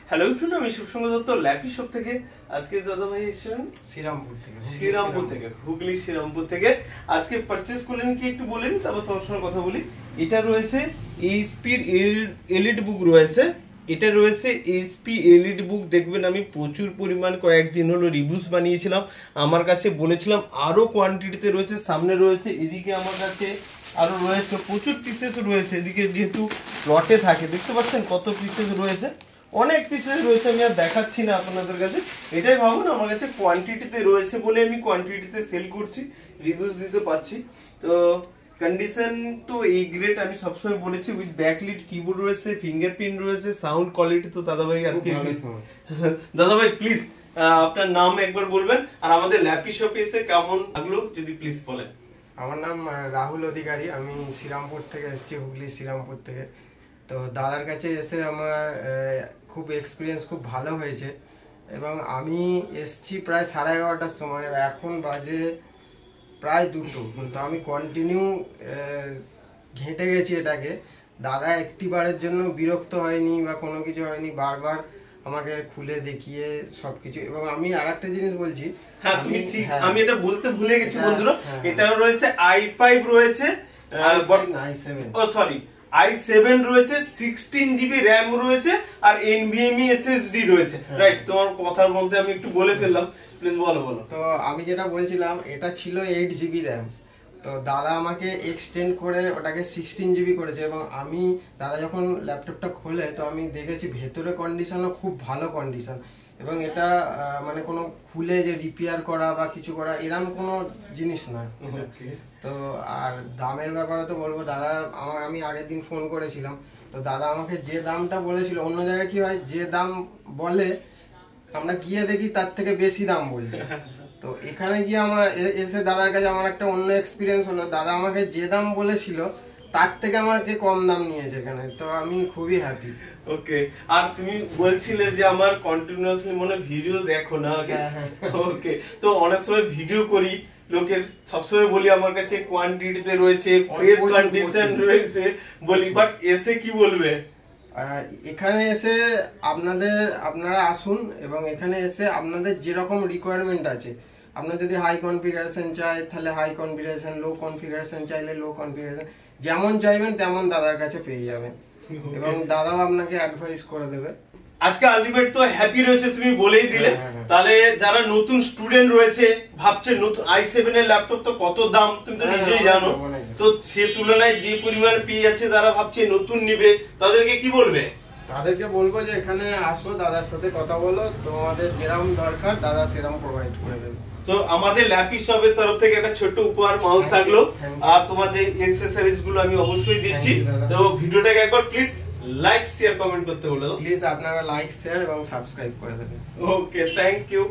Hello everyone, আমি শিবসঙ্গ Dutta lappy shop থেকে। আজকে দাদা ভাই এসেছেন শ্রীরামপুর থেকে, হুগলি শ্রীরামপুর থেকে। আজকে পারচেজ করলেন কি একটু বলে দিন, তারপর তোমার সঙ্গে কথা বলি। এটা রয়েছে এইচপির এলিট বুক রয়েছে, এটা রয়েছে এইচপি এলিট বুক। দেখবেন আমি প্রচুর পরিমাণ কয়েকদিন হলো রিভিউস বানিয়েছিলাম, আমার কাছে বলেছিলাম আরো কোয়ান্টিটিতে রয়েছে। সামনে রয়েছে, এদিকে আমার কাছে আরো রয়েছে প্রচুর পিসেস রয়েছে। এদিকে যেহেতু লটে থাকে, দেখতে পাচ্ছেন কত পিসেস রয়েছে, অনেক পিসেস রয়েছে। আমি আর দেখাচ্ছি না আপনাদের কাছে, এটাই ভাবুন আমার কাছে কোয়ান্টিটিতে রয়েছে বলে আমি কোয়ান্টিটিতে সেল করছি, রিভিউস দিতে পারছি। তো কন্ডিশন তো এই গ্রেড, আমি সবসময় বলেছি। উইথ ব্যাকলিট কিবোর্ড রয়েছে, ফিঙ্গারপ্রিন্ট রয়েছে, সাউন্ড কোয়ালিটি তো দাদাভাই আজকে দাদাভাই প্লিজ আপনার নাম একবার বলবেন, আর আমাদের ল্যাপি শপে এসে কেমন লাগলো যদি প্লিজ বলেন। আমার নাম রাহুল অধিকারী, আমি শ্রীরামপুর থেকে এসেছি, হুগলি শ্রীরামপুর থেকে। তো দাদার কাছে এসে আমার খুব এক্সপিরিয়েন্স খুব ভালো হয়েছে, এবং আমি এসেছি প্রায় 11:30টার সময়, এখন বাজে প্রায় 2টো, কিন্তু আমি কন্টিনিউ ঘেঁটে গেছি এটাকে। দাদা একটিবারের জন্য বিরক্ত হয়নি বা কোনো কিছু হয়নি, বারবার আমাকে খুলে দেখিয়ে সবকিছু। এবং আমি আরেকটা জিনিস বলছি, আমি এটা বলতে ভুলে গেছি বন্ধুরা, এটা রয়েছে i5 রয়েছে, i7 রয়েছে, 16GB RAM রয়েছে, আর NVMe SSD রয়েছে। রাইট, তোমার কথার মধ্যে আমি একটু বলে ফেললাম, প্লিজ বলো। তো আমি যেটা বলছিলাম, এটা ছিল 8GB RAM, তো দাদা আমাকে এক্সটেন্ড করে ওটাকে 16GB করেছে। এবং আমি দাদা যখন ল্যাপটপটা খোলে, তো আমি দেখেছি ভেতরে কন্ডিশনও খুব ভালো কন্ডিশন, এবং এটা মানে কোনো খুলে যে রিপেয়ার করা বা কিছু করা এরকম কোনো জিনিস না। তো আর দামের ব্যাপারে তো বলবো, দাদা আমি আগের দিন ফোন করেছিলাম, তো দাদা আমাকে যে দামটা বলেছিল, অন্য জায়গায় কি হয় যে দাম বলে আমরা গিয়ে দেখি তার থেকে বেশি দাম বলছে। তো এখানে গিয়ে আমার এসে দাদার কাছে আমার একটা অন্য এক্সপিরিয়েন্স হলো, দাদা আমাকে যে দাম বলেছিল তার থেকে আমাকে কম দাম নিয়েছে এখানে, তো আমি খুবই হ্যাপি। ওকে, আর তুমি বলছিলে যে আমার কন্টিনিউয়াসলি মনে ভিডিও দেখো না। ওকে, তো অনেক সময় ভিডিও করি, লোকের সবসময় বলি আমার কাছে কোয়ান্টিটিতে রয়েছে, ফ্রেশ কন্ডিশন রয়েছে বলি, বাট এসে কি বলবে? এখানে এসে আপনারা আসুন, এবং এখানে এসে আপনাদের যেরকম রিকোয়ারমেন্ট আছে, আপনার যদি হাই কনফিগারেশন চাই তাহলে হাই কনফিগারেশন, লো কনফিগারেশন চাইলে লো কনফিগারেশন, যেমন চাইবেন তেমন দাদার কাছে পেয়ে যাবেন, এবং দাদাও আপনাকে অ্যাডভাইস করে দেবে। আজকে আলটিমেট তো হ্যাপি রয়েছে, তুমি বলেই দিলে। তাহলে যারা নতুন স্টুডেন্ট রয়েছে, ভাবছে নতুন i7 এর ল্যাপটপ তো কত দাম, তুমি তো নিজেই জানো, তো সে তুলনায় যে পরিমাণ পেয়ে যাচ্ছে, যারা ভাবছে নতুন নিবে, তাদেরকে কি বলবে? তাদেরকে বলবো যে এখানে আসো, দাদার সাথে কথা বলো, তোমাদের যেরকম দরকার দাদা সেরকম প্রোভাইড করে দেবে। তো আমাদের ল্যাপি শপের তরফ থেকে একটা ছোট্ট উপহার মাউস থাকলো, আর তোমার যে অ্যাকসেসরিজ গুলো আমি অবশ্যই দিচ্ছি। তো ভিডিওটাকে একবার প্লিজ লাইক শেয়ার কমেন্ট করতে বলো। প্লিজ আপনারা লাইক শেয়ার এবং সাবস্ক্রাইব করে দেবেন। ওকে, থ্যাংক ইউ।